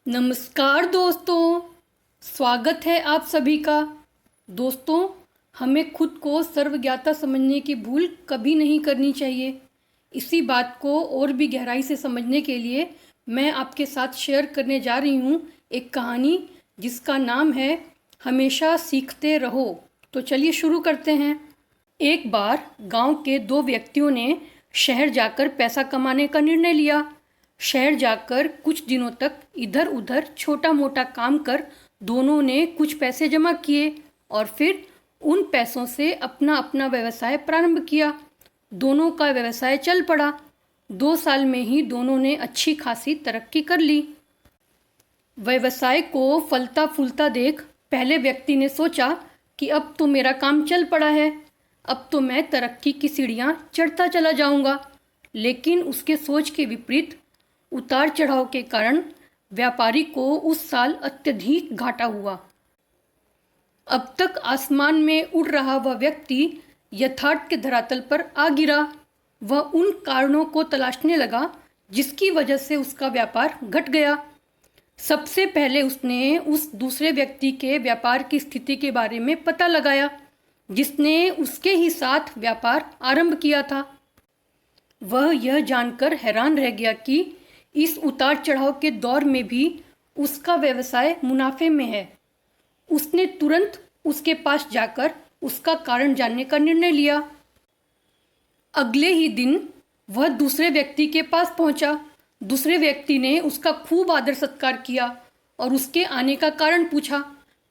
नमस्कार दोस्तों, स्वागत है आप सभी का। दोस्तों, हमें खुद को सर्वज्ञाता समझने की भूल कभी नहीं करनी चाहिए। इसी बात को और भी गहराई से समझने के लिए मैं आपके साथ शेयर करने जा रही हूँ एक कहानी जिसका नाम है हमेशा सीखते रहो। तो चलिए शुरू करते हैं। एक बार गांव के दो व्यक्तियों ने शहर जाकर पैसा कमाने का निर्णय लिया। शहर जाकर कुछ दिनों तक इधर उधर छोटा मोटा काम कर दोनों ने कुछ पैसे जमा किए और फिर उन पैसों से अपना अपना व्यवसाय प्रारंभ किया। दोनों का व्यवसाय चल पड़ा। 2 साल में ही दोनों ने अच्छी खासी तरक्की कर ली। व्यवसाय को फलता फूलता देख पहले व्यक्ति ने सोचा कि अब तो मेरा काम चल पड़ा है, अब तो मैं तरक्की की सीढ़ियाँ चढ़ता चला जाऊंगा। लेकिन उसके सोच के विपरीत उतार चढ़ाव के कारण व्यापारी को उस साल अत्यधिक घाटा हुआ। अब तक आसमान में उड़ रहा वह व्यक्ति यथार्थ के धरातल पर आ गिरा। वह उन कारणों को तलाशने लगा जिसकी वजह से उसका व्यापार घट गया। सबसे पहले उसने उस दूसरे व्यक्ति के व्यापार की स्थिति के बारे में पता लगाया जिसने उसके ही साथ व्यापार आरंभ किया था। वह यह जानकर हैरान रह गया कि इस उतार चढ़ाव के दौर में भी उसका व्यवसाय मुनाफे में है। उसने तुरंत उसके पास जाकर उसका कारण जानने का निर्णय लिया। अगले ही दिन वह दूसरे व्यक्ति के पास पहुंचा। दूसरे व्यक्ति ने उसका खूब आदर सत्कार किया और उसके आने का कारण पूछा।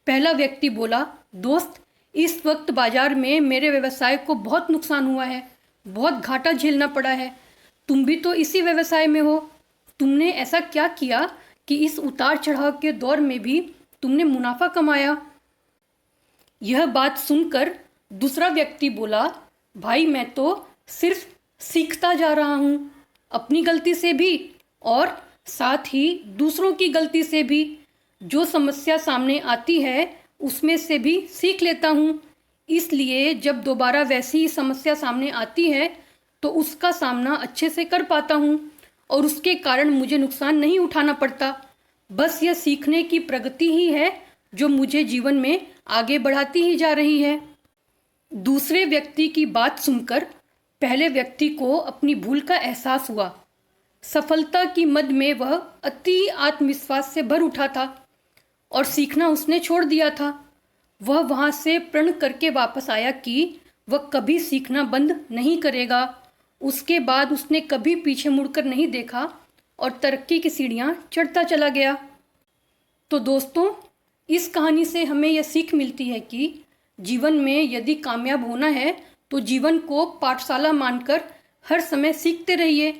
पहला व्यक्ति बोला, दोस्त, इस वक्त बाजार में मेरे व्यवसाय को बहुत नुकसान हुआ है, बहुत घाटा झेलना पड़ा है। तुम भी तो इसी व्यवसाय में हो। तुमने ऐसा क्या किया कि इस उतार चढ़ाव के दौर में भी तुमने मुनाफा कमाया? यह बात सुनकर दूसरा व्यक्ति बोला, भाई, मैं तो सिर्फ सीखता जा रहा हूँ, अपनी गलती से भी और साथ ही दूसरों की गलती से भी। जो समस्या सामने आती है उसमें से भी सीख लेता हूँ। इसलिए जब दोबारा वैसी ही समस्या सामने आती है तो उसका सामना अच्छे से कर पाता हूँ और उसके कारण मुझे नुकसान नहीं उठाना पड़ता। बस यह सीखने की प्रगति ही है जो मुझे जीवन में आगे बढ़ाती ही जा रही है। दूसरे व्यक्ति की बात सुनकर पहले व्यक्ति को अपनी भूल का एहसास हुआ। सफलता की मद में वह अति आत्मविश्वास से भर उठा था और सीखना उसने छोड़ दिया था। वह वहाँ से प्रण करके वापस आया कि वह कभी सीखना बंद नहीं करेगा। उसके बाद उसने कभी पीछे मुड़कर नहीं देखा और तरक्की की सीढ़ियाँ चढ़ता चला गया। तो दोस्तों, इस कहानी से हमें यह सीख मिलती है कि जीवन में यदि कामयाब होना है तो जीवन को पाठशाला मानकर हर समय सीखते रहिए,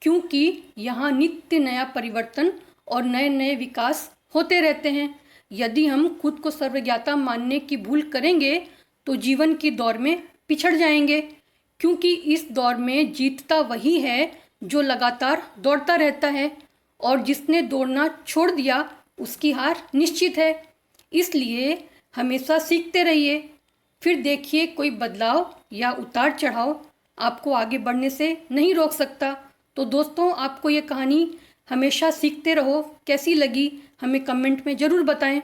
क्योंकि यहाँ नित्य नया परिवर्तन और नए नए विकास होते रहते हैं। यदि हम खुद को सर्वज्ञाता मानने की भूल करेंगे तो जीवन की दौड़ में पिछड़ जाएंगे, क्योंकि इस दौर में जीतता वही है जो लगातार दौड़ता रहता है और जिसने दौड़ना छोड़ दिया उसकी हार निश्चित है। इसलिए हमेशा सीखते रहिए, फिर देखिए कोई बदलाव या उतार चढ़ाव आपको आगे बढ़ने से नहीं रोक सकता। तो दोस्तों, आपको ये कहानी हमेशा सीखते रहो कैसी लगी हमें कमेंट में ज़रूर बताएं।